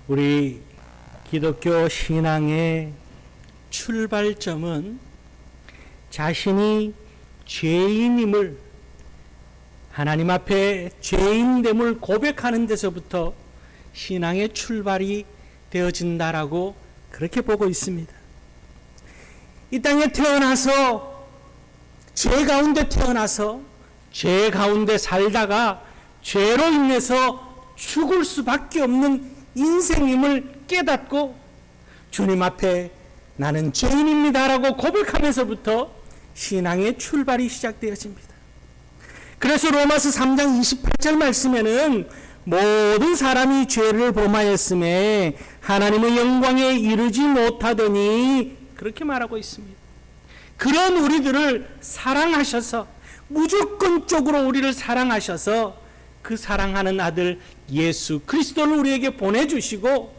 우리 기독교 신앙의 출발점은 자신이 죄인임을, 하나님 앞에 죄인됨을 고백하는 데서부터 신앙의 출발이 되어진다라고 그렇게 보고 있습니다. 이 땅에 태어나서, 죄 가운데 태어나서 죄 가운데 살다가 죄로 인해서 죽을 수밖에 없는 인생임을 깨닫고 주님 앞에 나는 죄인입니다라고 고백하면서부터 신앙의 출발이 시작되어집니다. 그래서 로마서 3장 28절 말씀에는 모든 사람이 죄를 범하였음에 하나님의 영광에 이르지 못하더니 그렇게 말하고 있습니다. 그런 우리들을 사랑하셔서, 무조건적으로 우리를 사랑하셔서 그 사랑하는 아들 예수 그리스도를 우리에게 보내주시고,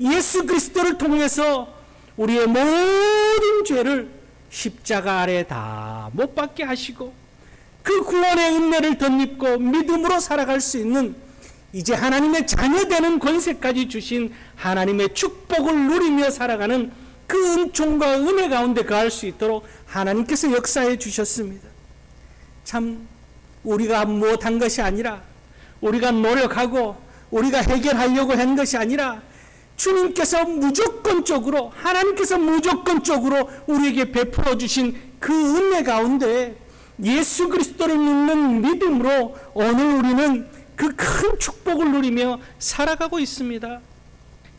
예수 그리스도를 통해서 우리의 모든 죄를 십자가 아래 다 못 박게 하시고 그 구원의 은혜를 덧입고 믿음으로 살아갈 수 있는, 이제 하나님의 자녀되는 권세까지 주신 하나님의 축복을 누리며 살아가는 그 은총과 은혜 가운데 거할 수 있도록 하나님께서 역사해 주셨습니다. 참 우리가 못한 것이 아니라, 우리가 노력하고 우리가 해결하려고 한 것이 아니라 주님께서 무조건적으로, 하나님께서 무조건적으로 우리에게 베풀어 주신 그 은혜 가운데 예수 그리스도를 믿는 믿음으로 오늘 우리는 그 큰 축복을 누리며 살아가고 있습니다.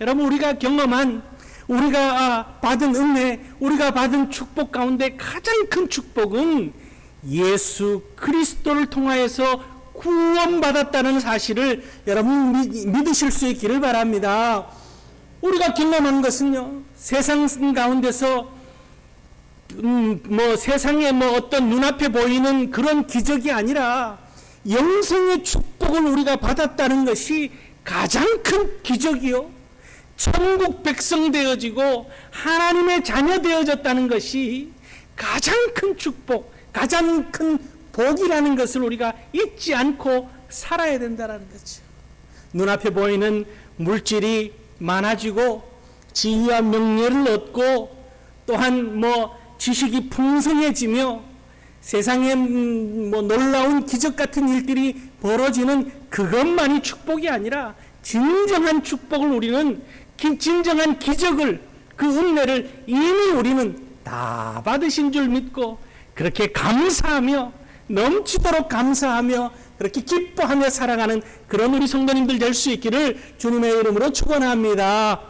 여러분, 우리가 경험한, 우리가 받은 은혜, 우리가 받은 축복 가운데 가장 큰 축복은 예수 그리스도를 통하여서 구원받았다는 사실을 여러분 믿으실 수 있기를 바랍니다. 우리가 경험한 것은요, 세상 가운데서 세상에 어떤 눈앞에 보이는 그런 기적이 아니라 영생의 축복을 우리가 받았다는 것이 가장 큰 기적이요, 천국 백성 되어지고 하나님의 자녀 되어졌다는 것이 가장 큰 축복, 가장 큰 복이라는 것을 우리가 잊지 않고 살아야 된다는 거죠. 눈앞에 보이는 물질이 많아지고 지위와 명예를 얻고 또한 지식이 풍성해지며 세상에 놀라운 기적 같은 일들이 벌어지는 그것만이 축복이 아니라 진정한 축복을 우리는, 진정한 기적을, 그 은혜를 이미 우리는 다 받으신 줄 믿고 그렇게 감사하며, 넘치도록 감사하며 그렇게 기뻐하며 살아가는 그런 우리 성도님들 될 수 있기를 주님의 이름으로 축원합니다.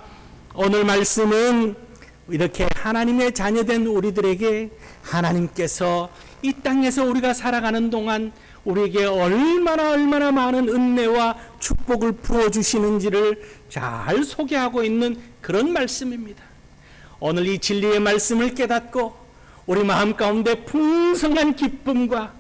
오늘 말씀은 이렇게 하나님의 자녀된 우리들에게 하나님께서 이 땅에서 우리가 살아가는 동안 우리에게 얼마나 많은 은혜와 축복을 부어주시는지를 잘 소개하고 있는 그런 말씀입니다. 오늘 이 진리의 말씀을 깨닫고 우리 마음 가운데 풍성한 기쁨과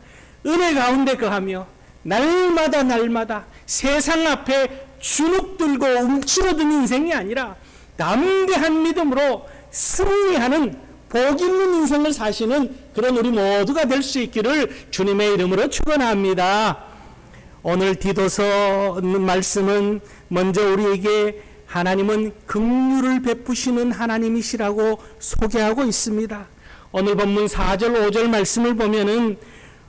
은혜 가운데 거하며 날마다 세상 앞에 주눅들고 움츠러든 인생이 아니라 담대한 믿음으로 승리하는 복 있는 인생을 사시는 그런 우리 모두가 될 수 있기를 주님의 이름으로 축원합니다. 오늘 디도서 말씀은 먼저 우리에게 하나님은 긍휼을 베푸시는 하나님이시라고 소개하고 있습니다. 오늘 본문 4절 5절 말씀을 보면은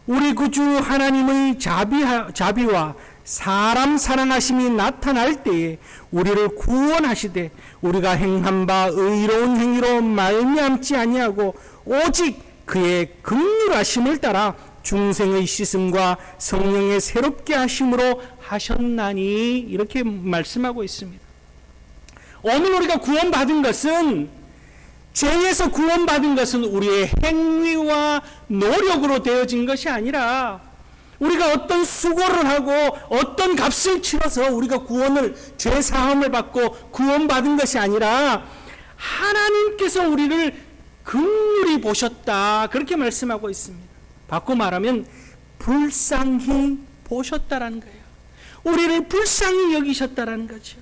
우리 구주 하나님의 자비와 사람 사랑하심이 나타날 때에 우리를 구원하시되 우리가 행한 바 의로운 행위로 말미암지 아니하고 오직 그의 긍휼하심을 따라 중생의 씻음과 성령의 새롭게 하심으로 하셨나니, 이렇게 말씀하고 있습니다. 오늘 우리가 구원받은 것은, 죄에서 구원받은 것은 우리의 행위와 노력으로 되어진 것이 아니라 우리가 어떤 수고를 하고 어떤 값을 치러서 우리가 죄 사함을 받고 구원받은 것이 아니라 하나님께서 우리를 긍휼히 보셨다, 그렇게 말씀하고 있습니다. 바꿔 말하면 불쌍히 보셨다라는 거예요. 우리를 불쌍히 여기셨다라는 거죠.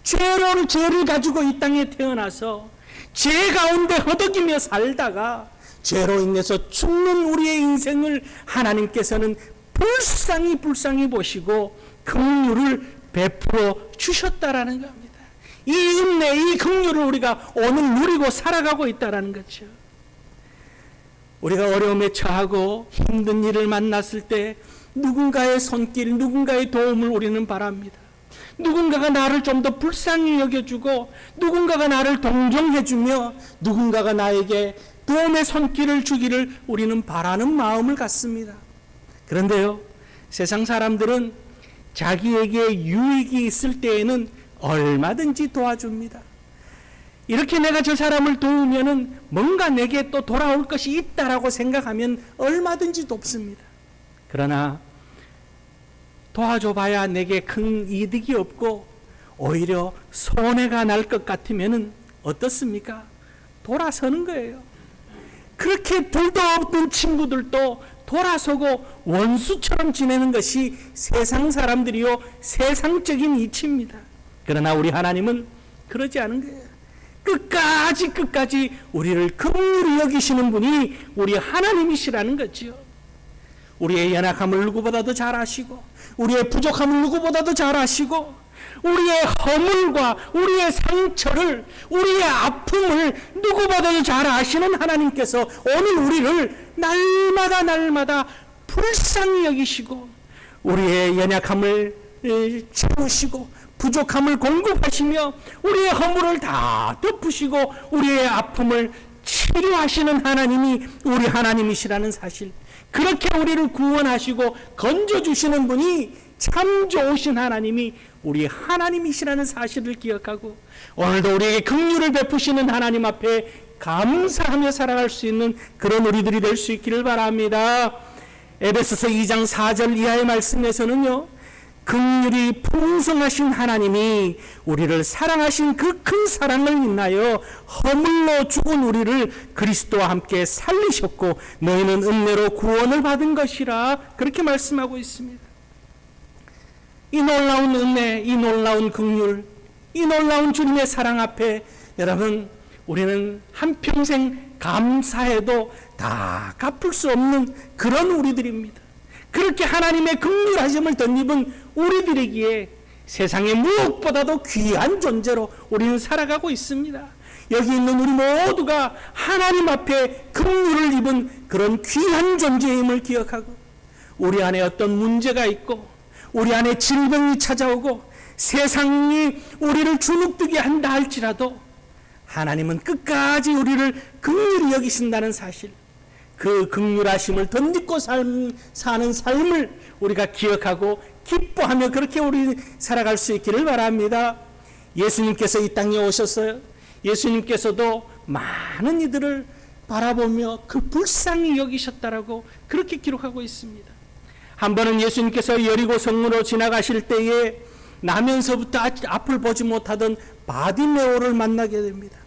죄를 가지고 이 땅에 태어나서 죄 가운데 허덕이며 살다가 죄로 인해서 죽는 우리의 인생을 하나님께서는 불쌍히 보시고 긍휼을 베풀어 주셨다라는 겁니다. 이 은혜, 이 긍휼을 우리가 오늘 누리고 살아가고 있다는 거죠. 우리가 어려움에 처하고 힘든 일을 만났을 때 누군가의 손길, 누군가의 도움을 우리는 바랍니다. 누군가가 나를 좀 더 불쌍히 여겨주고, 누군가가 나를 동정해주며, 누군가가 나에게 도움의 손길을 주기를 우리는 바라는 마음을 갖습니다. 그런데요, 세상 사람들은 자기에게 유익이 있을 때에는 얼마든지 도와줍니다. 이렇게 내가 저 사람을 도우면은 뭔가 내게 또 돌아올 것이 있다라고 생각하면 얼마든지 돕습니다. 그러나 도와줘 봐야 내게 큰 이득이 없고 오히려 손해가 날 것 같으면은 어떻습니까? 돌아서는 거예요. 그렇게 둘도 없던 친구들도 돌아서고 원수처럼 지내는 것이 세상 사람들이요, 세상적인 이치입니다. 그러나 우리 하나님은 그러지 않은 거예요. 끝까지 우리를 긍휼히 여기시는 분이 우리 하나님이시라는 거죠. 우리의 연약함을 누구보다도 잘 아시고, 우리의 부족함을 누구보다도 잘 아시고, 우리의 허물과 우리의 상처를, 우리의 아픔을 누구보다도 잘 아시는 하나님께서 오늘 우리를 날마다 불쌍히 여기시고, 우리의 연약함을 채우시고 부족함을 공급하시며 우리의 허물을 다 덮으시고 우리의 아픔을 치료하시는 하나님이 우리 하나님이시라는 사실, 그렇게 우리를 구원하시고 건져주시는 분이 참 좋으신 하나님이 우리 하나님이시라는 사실을 기억하고, 오늘도 우리에게 긍휼을 베푸시는 하나님 앞에 감사하며 살아갈 수 있는 그런 우리들이 될 수 있기를 바랍니다. 에베소서 2장 4절 이하의 말씀에서는요, 긍휼이 풍성하신 하나님이 우리를 사랑하신 그 큰 사랑을 인하여 허물로 죽은 우리를 그리스도와 함께 살리셨고 너희는 은혜로 구원을 받은 것이라, 그렇게 말씀하고 있습니다. 이 놀라운 은혜, 이 놀라운 긍휼, 이 놀라운 주님의 사랑 앞에 여러분, 우리는 한평생 감사해도 다 갚을 수 없는 그런 우리들입니다. 그렇게 하나님의 긍휼하심을 덧입은 우리들이기에 세상의 무엇보다도 귀한 존재로 우리는 살아가고 있습니다. 여기 있는 우리 모두가 하나님 앞에 긍휼을 입은 그런 귀한 존재임을 기억하고, 우리 안에 어떤 문제가 있고 우리 안에 질병이 찾아오고 세상이 우리를 주눅들게 한다 할지라도 하나님은 끝까지 우리를 긍휼히 여기신다는 사실, 그 긍휼하심을 덧입고 사는 삶을 우리가 기억하고 기뻐하며 그렇게 우리 살아갈 수 있기를 바랍니다. 예수님께서 이 땅에 오셨어요. 예수님께서도 많은 이들을 바라보며 그 불쌍히 여기셨다라고 그렇게 기록하고 있습니다. 한 번은 예수님께서 여리고 성문으로 지나가실 때에 나면서부터 앞을 보지 못하던 바디메오를 만나게 됩니다.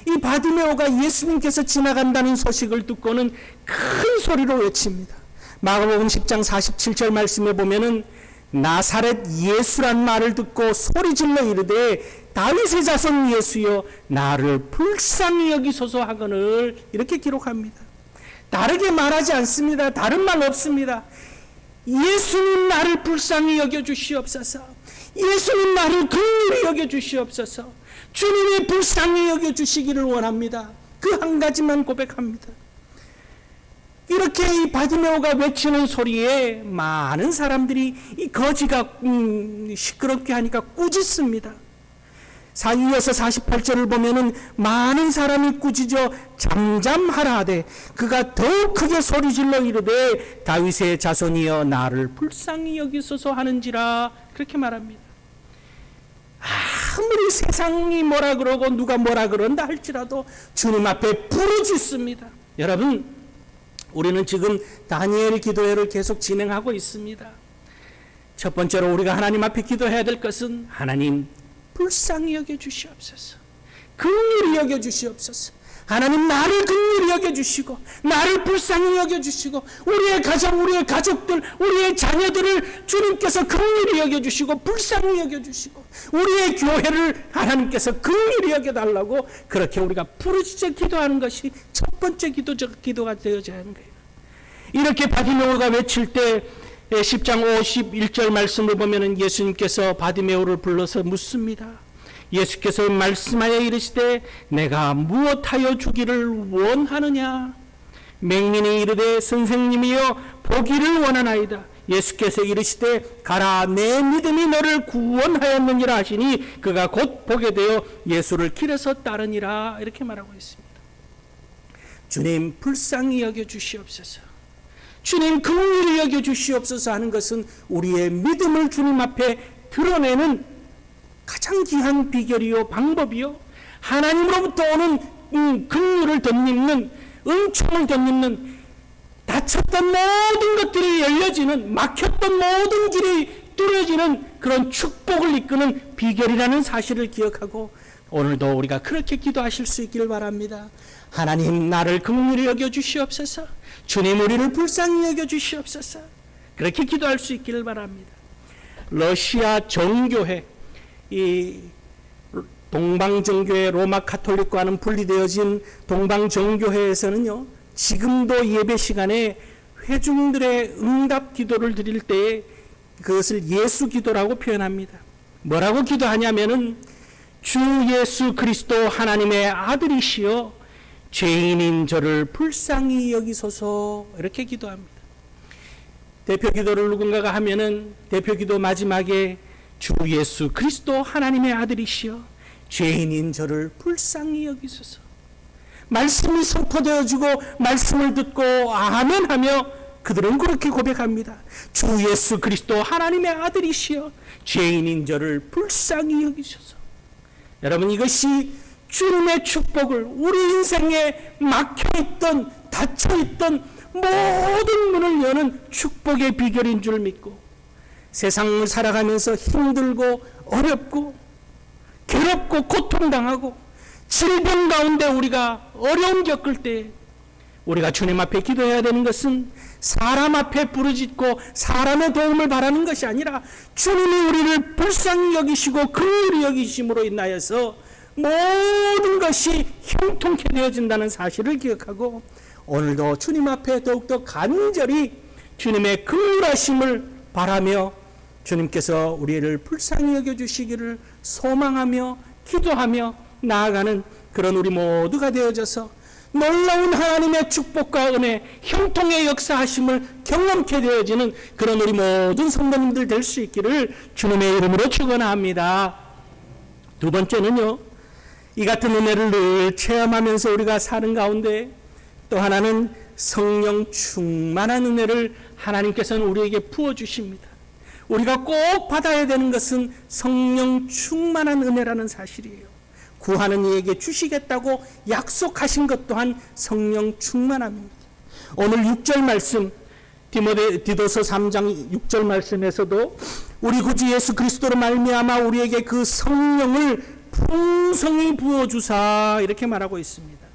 이 바디메오가 예수님께서 지나간다는 소식을 듣고는 큰 소리로 외칩니다. 마가복음 10장 47절 말씀에 보면은 나사렛 예수란 말을 듣고 소리질러 이르되 다윗의 자손 예수여 나를 불쌍히 여기소서 하거늘, 이렇게 기록합니다. 다르게 말하지 않습니다. 다른 말 없습니다. 예수님 나를 불쌍히 여겨주시옵소서. 예수님 나를 긍휼히 여겨주시옵소서. 주님이 불쌍히 여겨주시기를 원합니다. 그 한 가지만 고백합니다. 이렇게 이 바디메오가 외치는 소리에 많은 사람들이 이 거지가 시끄럽게 하니까 꾸짖습니다. 이어서 48절을 보면은 많은 사람이 꾸짖어 잠잠하라 하되 그가 더욱 크게 소리질러 이르되 다윗의 자손이여 나를 불쌍히 여기소서 하는지라, 그렇게 말합니다. 아무리 세상이 뭐라 그러고 누가 뭐라 그런다 할지라도 주님 앞에 부르짖습니다. 여러분, 우리는 지금 다니엘 기도회를 계속 진행하고 있습니다. 첫 번째로 우리가 하나님 앞에 기도해야 될 것은 하나님 불쌍히 여겨주시옵소서. 긍휼히 여겨주시옵소서. 하나님 나를 긍휼히 여겨주시고 나를 불쌍히 여겨주시고 우리의 가정, 우리의 가족들, 우리의 자녀들을 주님께서 긍휼히 여겨주시고 불쌍히 여겨주시고 우리의 교회를 하나님께서 긍휼히 여겨달라고 그렇게 우리가 부르짖어 기도하는 것이 첫 번째 기도가 되어져야 하는 거예요. 이렇게 바디메오가 외칠 때 10장 51절 말씀을 보면은 예수님께서 바디메오를 불러서 묻습니다. 예수께서 말씀하여 이르시되 내가 무엇하여 주기를 원하느냐? 맹인이 이르되 선생님이여 보기를 원하나이다. 예수께서 이르시되 가라 내 믿음이 너를 구원하였느니라 하시니 그가 곧 보게 되어 예수를 길에서 따르니라. 이렇게 말하고 있습니다. 주님 불쌍히 여겨 주시옵소서. 주님 긍휼히 여겨 주시옵소서 하는 것은 우리의 믿음을 주님 앞에 드러내는 가장 귀한 비결이요 방법이요 하나님으로부터 오는 긍휼을 덧입는 은총을 덧입는 닫혔던 모든 것들이 열려지는 막혔던 모든 길이 뚫어지는 그런 축복을 이끄는 비결이라는 사실을 기억하고 오늘도 우리가 그렇게 기도하실 수 있기를 바랍니다. 하나님 나를 긍휼히 여겨 주시옵소서. 주님 우리를 불쌍히 여겨 주시옵소서. 그렇게 기도할 수 있기를 바랍니다. 러시아 정교회, 이 동방정교회 로마 가톨릭과는 분리되어진 동방정교회에서는요, 지금도 예배 시간에 회중들의 응답 기도를 드릴 때 그것을 예수 기도라고 표현합니다. 뭐라고 기도하냐면은 주 예수 그리스도 하나님의 아들이시여 죄인인 저를 불쌍히 여기소서 이렇게 기도합니다. 대표 기도를 누군가가 하면은 대표 기도 마지막에 주 예수 그리스도 하나님의 아들이시여 죄인인 저를 불쌍히 여기소서. 말씀이 선포되어지고 말씀을 듣고 아멘 하며 그들은 그렇게 고백합니다. 주 예수 그리스도 하나님의 아들이시여 죄인인 저를 불쌍히 여기소서. 여러분 이것이 주님의 축복을 우리 인생에 막혀있던 닫혀있던 모든 문을 여는 축복의 비결인 줄 믿고 세상을 살아가면서 힘들고 어렵고 괴롭고 고통당하고 질병 가운데 우리가 어려움 겪을 때 우리가 주님 앞에 기도해야 되는 것은 사람 앞에 부르짖고 사람의 도움을 바라는 것이 아니라 주님이 우리를 불쌍히 여기시고 긍휼히 여기심으로 인하여서 모든 것이 형통케 되어진다는 사실을 기억하고 오늘도 주님 앞에 더욱더 간절히 주님의 긍휼하심을 바라며 주님께서 우리를 불쌍히 여겨주시기를 소망하며 기도하며 나아가는 그런 우리 모두가 되어져서 놀라운 하나님의 축복과 은혜, 형통의 역사하심을 경험케 되어지는 그런 우리 모든 성도님들 될 수 있기를 주님의 이름으로 축원합니다. 두 번째는요, 이 같은 은혜를 늘 체험하면서 우리가 사는 가운데 또 하나는 성령 충만한 은혜를 하나님께서는 우리에게 부어주십니다. 우리가 꼭 받아야 되는 것은 성령 충만한 은혜라는 사실이에요. 구하는 이에게 주시겠다고 약속하신 것 또한 성령 충만함입니다. 오늘 6절 말씀 디도서 3장 6절 말씀에서도 우리 구주 예수 그리스도로 말미암아 우리에게 그 성령을 풍성히 부어주사 이렇게 말하고 있습니다.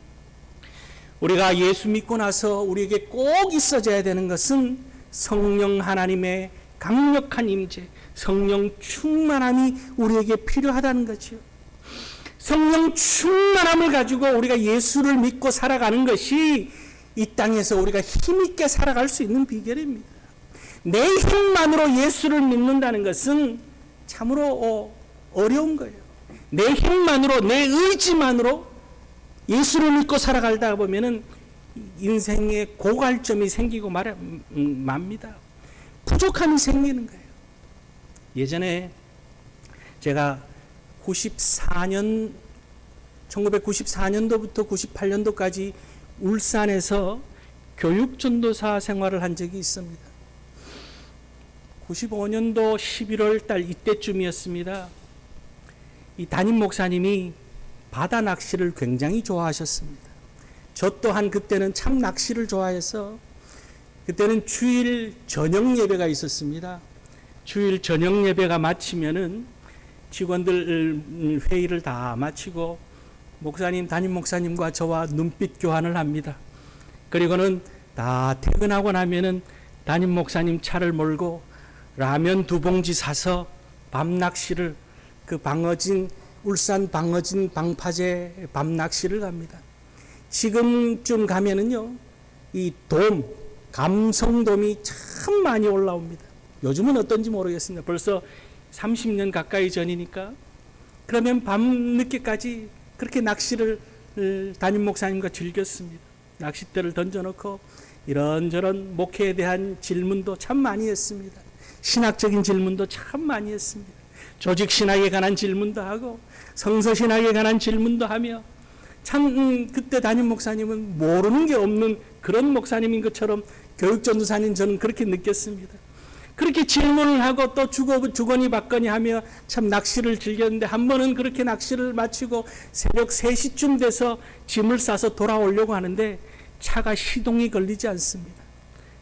우리가 예수 믿고 나서 우리에게 꼭 있어져야 되는 것은 성령 하나님의 강력한 임재, 성령 충만함이 우리에게 필요하다는 거죠. 성령 충만함을 가지고 우리가 예수를 믿고 살아가는 것이 이 땅에서 우리가 힘있게 살아갈 수 있는 비결입니다. 내 힘만으로 예수를 믿는다는 것은 참으로 어려운 거예요. 내 힘만으로, 내 의지만으로 예수를 믿고 살아가다 보면은 인생에 고갈점이 생기고 맙니다. 부족함이 생기는 거예요. 예전에 제가 1994년도부터 98년도까지 울산에서 교육전도사 생활을 한 적이 있습니다. 95년도 11월 달 이때쯤이었습니다. 이 담임 목사님이 바다 낚시를 굉장히 좋아하셨습니다. 저 또한 그때는 참 낚시를 좋아해서 그때는 주일 저녁 예배가 있었습니다. 주일 저녁 예배가 마치면은 직원들 회의를 다 마치고 목사님, 담임 목사님과 저와 눈빛 교환을 합니다. 그리고는 다 퇴근하고 나면은 담임 목사님 차를 몰고 라면 2봉지 사서 밤 낚시를 그 울산 방어진 방파제 밤 낚시를 갑니다. 지금쯤 가면은요, 이 감성돔이 참 많이 올라옵니다. 요즘은 어떤지 모르겠습니다. 벌써 30년 가까이 전이니까 그러면 밤늦게까지 그렇게 낚시를 담임 목사님과 즐겼습니다. 낚싯대를 던져놓고 이런저런 목회에 대한 질문도 참 많이 했습니다. 신학적인 질문도 참 많이 했습니다. 조직신학에 관한 질문도 하고 성서신학에 관한 질문도 하며 참 그때 담임 목사님은 모르는 게 없는 그런 목사님인 것처럼 교육전도사님 저는 그렇게 느꼈습니다. 그렇게 질문을 하고 또 주거니 받거니 하며 참 낚시를 즐겼는데 한 번은 그렇게 낚시를 마치고 새벽 3시쯤 돼서 짐을 싸서 돌아오려고 하는데 차가 시동이 걸리지 않습니다.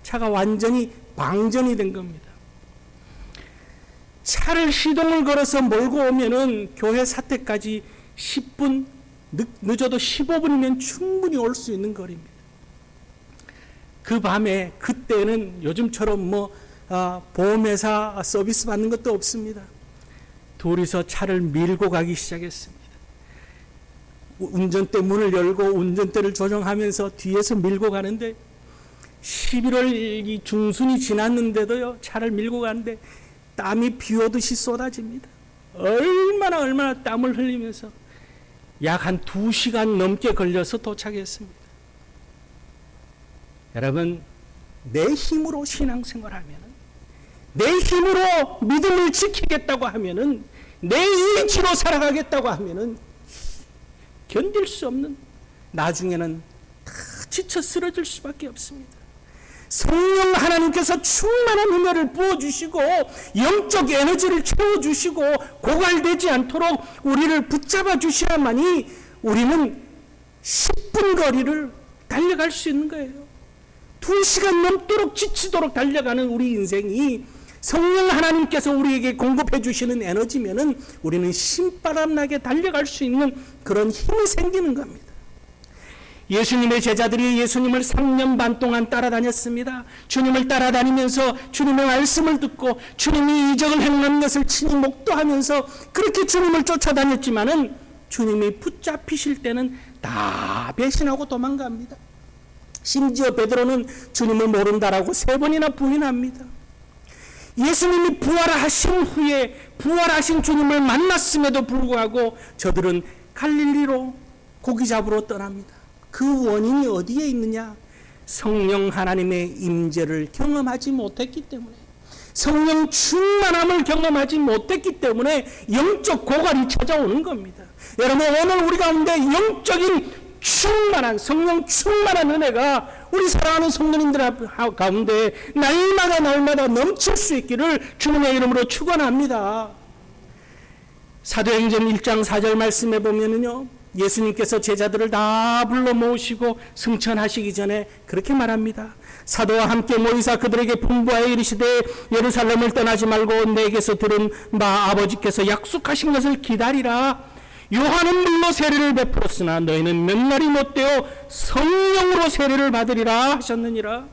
차가 완전히 방전이 된 겁니다. 차를 시동을 걸어서 몰고 오면은 교회 사택까지 10분, 늦어도 15분이면 충분히 올 수 있는 거리입니다. 그 밤에 그때는 요즘처럼 보험회사 서비스 받는 것도 없습니다. 둘이서 차를 밀고 가기 시작했습니다. 운전대 문을 열고 운전대를 조정하면서 뒤에서 밀고 가는데 11월 중순이 지났는데도요, 차를 밀고 가는데 땀이 비 오듯이 쏟아집니다. 얼마나 땀을 흘리면서 약 한 2시간 넘게 걸려서 도착했습니다. 여러분, 내 힘으로 신앙생활하면, 내 힘으로 믿음을 지키겠다고 하면은, 내 의지로 살아가겠다고 하면은 견딜 수 없는, 나중에는 다 지쳐 쓰러질 수밖에 없습니다. 성령 하나님께서 충만한 은혜를 부어주시고 영적 에너지를 채워주시고 고갈되지 않도록 우리를 붙잡아 주셔야만이 우리는 10분 거리를 달려갈 수 있는 거예요. 2시간 넘도록 지치도록 달려가는 우리 인생이 성령 하나님께서 우리에게 공급해 주시는 에너지면은 우리는 신바람나게 달려갈 수 있는 그런 힘이 생기는 겁니다. 예수님의 제자들이 예수님을 3년 반 동안 따라다녔습니다. 주님을 따라다니면서 주님의 말씀을 듣고 주님이 이적을 행하는 것을 친히 목도하면서 그렇게 주님을 쫓아다녔지만은 주님이 붙잡히실 때는 다 배신하고 도망갑니다. 심지어 베드로는 주님을 모른다라고 3번이나 부인합니다. 예수님이 부활하신 후에 부활하신 주님을 만났음에도 불구하고 저들은 갈릴리로 고기 잡으러 떠납니다. 그 원인이 어디에 있느냐? 성령 하나님의 임재를 경험하지 못했기 때문에, 성령 충만함을 경험하지 못했기 때문에 영적 고갈이 찾아오는 겁니다. 여러분, 오늘 우리 가운데 영적인 충만한, 성령 충만한 은혜가 우리 사랑하는 성도님들 가운데 날마다 넘칠 수 있기를 주님의 이름으로 축원합니다. 사도행전 1장 4절 말씀에 보면은요, 예수님께서 제자들을 다 불러 모으시고 승천하시기 전에 그렇게 말합니다. 사도와 함께 모이사 그들에게 분부하여 이르시되 예루살렘을 떠나지 말고 내게서 들은 바 아버지께서 약속하신 것을 기다리라. 요한은 물로 세례를 베풀었으나 너희는 몇 날이 못되어 성령으로 세례를 받으리라 하셨느니라.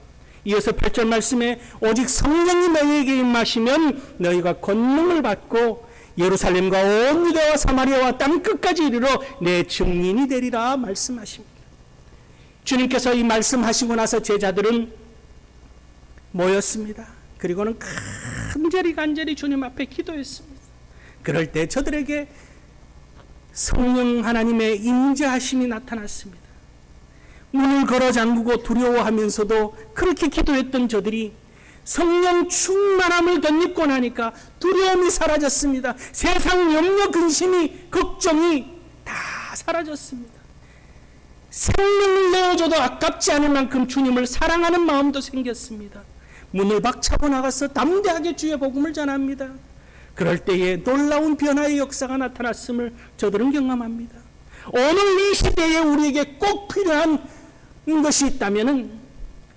이어서 8절 말씀에 오직 성령이 너희에게 임하시면 너희가 권능을 받고 예루살렘과 온 유대와 사마리아와 땅끝까지 이르러 내 증인이 되리라 말씀하십니다. 주님께서 이 말씀하시고 나서 제자들은 모였습니다. 그리고는 간절히 주님 앞에 기도했습니다. 그럴 때 저들에게 성령 하나님의 임재하심이 나타났습니다. 문을 걸어 잠그고 두려워하면서도 그렇게 기도했던 저들이 성령 충만함을 덧입고 나니까 두려움이 사라졌습니다. 세상 염려, 근심이, 걱정이 다 사라졌습니다. 생명을 내어줘도 아깝지 않을 만큼 주님을 사랑하는 마음도 생겼습니다. 문을 박차고 나가서 담대하게 주의 복음을 전합니다. 그럴 때에 놀라운 변화의 역사가 나타났음을 저들은 경험합니다. 오늘 이 시대에 우리에게 꼭 필요한 것이 있다면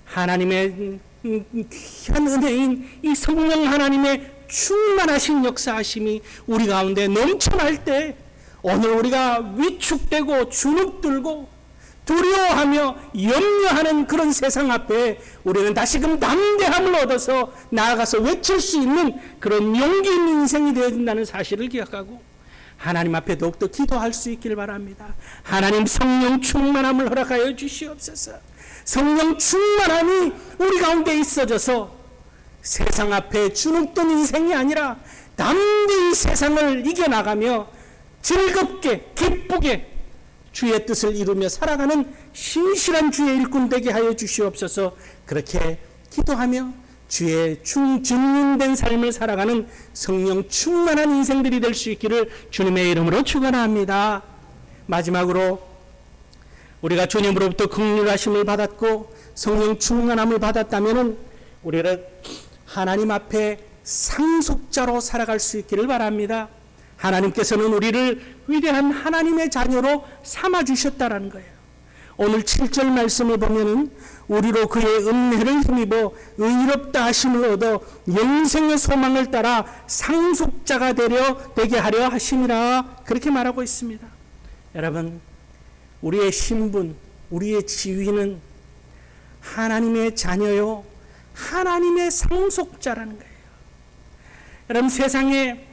하나님의 귀한 은혜인 이 성령 하나님의 충만하신 역사하심이 우리 가운데 넘쳐날 때 오늘 우리가 위축되고 주눅들고 두려워하며 염려하는 그런 세상 앞에 우리는 다시금 담대함을 얻어서 나아가서 외칠 수 있는 그런 용기 있는 인생이 되어진다는 사실을 기억하고 하나님 앞에 더욱더 기도할 수 있기를 바랍니다. 하나님 성령 충만함을 허락하여 주시옵소서. 성령 충만함이 우리 가운데 있어져서 세상 앞에 주눅든 인생이 아니라 담대히 세상을 이겨나가며 즐겁게 기쁘게 주의 뜻을 이루며 살아가는 신실한 주의 일꾼 되게 하여 주시옵소서. 그렇게 기도하며 주의 증인된 삶을 살아가는 성령 충만한 인생들이 될 수 있기를 주님의 이름으로 축원합니다. 마지막으로 우리가 주님으로부터 긍휼하심을 받았고 성령 충만함을 받았다면 우리는 하나님 앞에 상속자로 살아갈 수 있기를 바랍니다. 하나님께서는 우리를 위대한 하나님의 자녀로 삼아주셨다라는 거예요. 오늘 7절 말씀을 보면은 우리로 그의 은혜를 힘입어 의롭다 하심을 얻어 영생의 소망을 따라 상속자가 되게 하려 하심이라 그렇게 말하고 있습니다. 여러분, 우리의 신분, 우리의 지위는 하나님의 자녀요, 하나님의 상속자라는 거예요. 여러분, 세상에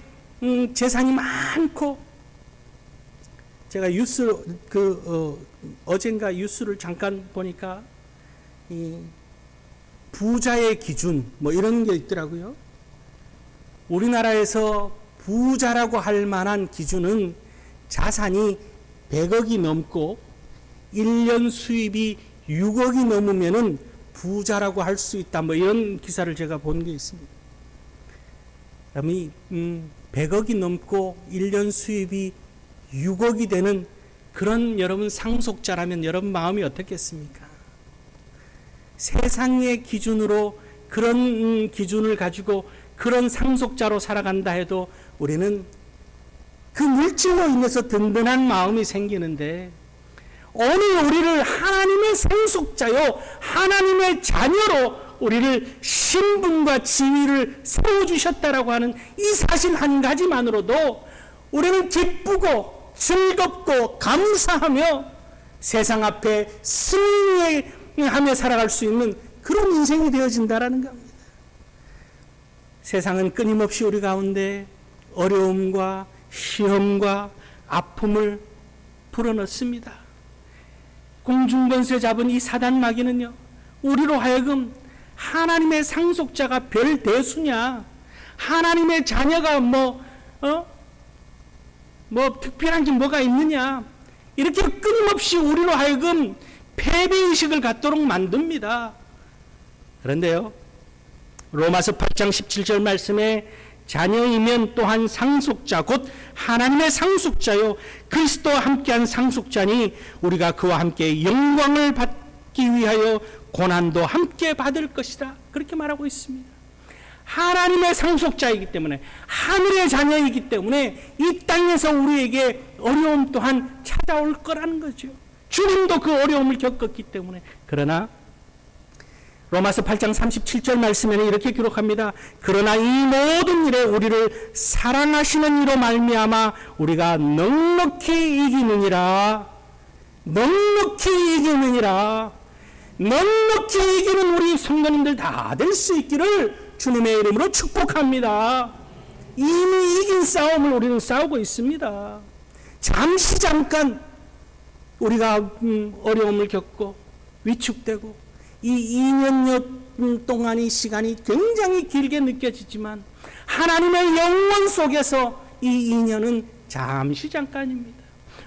재산이 많고, 제가 어젠가 뉴스를 잠깐 보니까 이 부자의 기준 뭐 이런 게 있더라고요. 우리나라에서 부자라고 할 만한 기준은 자산이 100억이 넘고 1년 수입이 6억이 넘으면은 부자라고 할 수 있다. 뭐 이런 기사를 제가 본 게 있습니다. 그러면 100억이 넘고 1년 수입이 6억이 되는 그런 여러분 상속자라면 여러분 마음이 어떻겠습니까? 세상의 기준으로 그런 기준을 가지고 그런 상속자로 살아간다 해도 우리는 그 물질로 인해서 든든한 마음이 생기는데, 오늘 우리를 하나님의 상속자요, 하나님의 자녀로 우리를 신분과 지위를 세워주셨다라고 하는 이 사실 한 가지만으로도 우리는 기쁘고 즐겁고 감사하며 세상 앞에 승리하며 살아갈 수 있는 그런 인생이 되어진다라는 겁니다. 세상은 끊임없이 우리 가운데 어려움과 시험과 아픔을 불어넣습니다. 공중권세 잡은 이 사단 마귀는요, 우리로 하여금 하나님의 상속자가 별 대수냐, 하나님의 자녀가 뭐 특별한 게 뭐가 있느냐, 이렇게 끊임없이 우리로 하여금 패배의식을 갖도록 만듭니다. 그런데요, 로마서 8장 17절 말씀에 자녀이면 또한 상속자, 곧 하나님의 상속자요, 그리스도와 함께한 상속자니 우리가 그와 함께 영광을 받기 위하여 고난도 함께 받을 것이다. 그렇게 말하고 있습니다. 하나님의 상속자이기 때문에, 하늘의 자녀이기 때문에 이 땅에서 우리에게 어려움 또한 찾아올 거라는 거죠. 주님도 그 어려움을 겪었기 때문에. 그러나 로마서 8장 37절 말씀에는 이렇게 기록합니다. 그러나 이 모든 일에 우리를 사랑하시는 이로 말미암아 우리가 넉넉히 이기느니라. 넉넉히 이기느니라. 넉넉히 이기는 우리 성도님들 다 될 수 있기를 주님의 이름으로 축복합니다. 이미 이긴 싸움을 우리는 싸우고 있습니다. 잠깐 우리가 어려움을 겪고 위축되고 이 2년여 동안의 시간이 굉장히 길게 느껴지지만 하나님의 영원 속에서 이 2년은 잠시 잠깐입니다.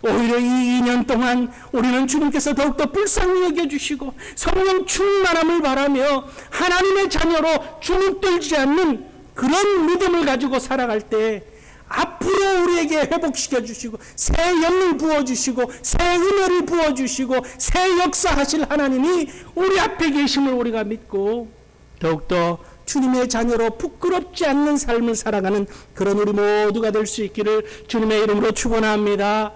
오히려 이 2년 동안 우리는 주님께서 더욱더 불쌍히 여겨주시고 성령 충만함을 바라며 하나님의 자녀로 주눅들지 않는 그런 믿음을 가지고 살아갈 때 앞으로 우리에게 회복시켜 주시고 새 영을 부어주시고 새 은혜를 부어주시고 새 역사하실 하나님이 우리 앞에 계심을 우리가 믿고 더욱더 주님의 자녀로 부끄럽지 않는 삶을 살아가는 그런 우리 모두가 될 수 있기를 주님의 이름으로 축원합니다.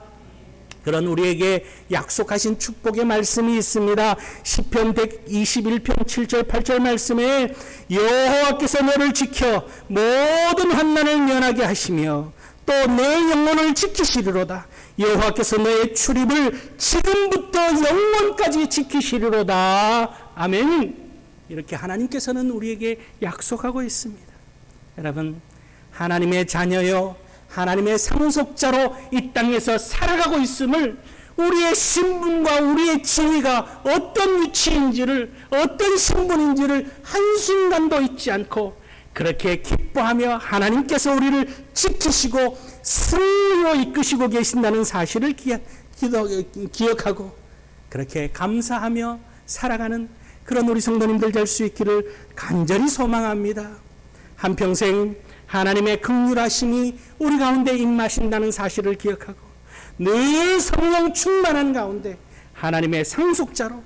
그런 우리에게 약속하신 축복의 말씀이 있습니다. 시편 121편 7절 8절 말씀에 여호와께서 너를 지켜 모든 환난을 면하게 하시며 또 내 영혼을 지키시리로다. 여호와께서 너의 출입을 지금부터 영원까지 지키시리로다. 아멘. 이렇게 하나님께서는 우리에게 약속하고 있습니다. 여러분, 하나님의 자녀요, 하나님의 상속자로 이 땅에서 살아가고 있음을, 우리의 신분과 우리의 지위가 어떤 위치인지를, 어떤 신분인지를 한순간도 잊지 않고 그렇게 기뻐하며 하나님께서 우리를 지키시고 승리로 이끄시고 계신다는 사실을 기억하고 그렇게 감사하며 살아가는 그런 우리 성도님들 될 수 있기를 간절히 소망합니다. 한평생 하나님의 긍휼하심이 우리 가운데 임하신다는 사실을 기억하고 늘 성령 충만한 가운데 하나님의 상속자로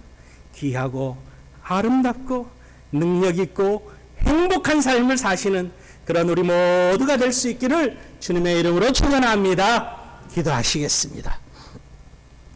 귀하고 아름답고 능력 있고 행복한 삶을 사시는 그런 우리 모두가 될 수 있기를 주님의 이름으로 축원합니다. 기도하시겠습니다.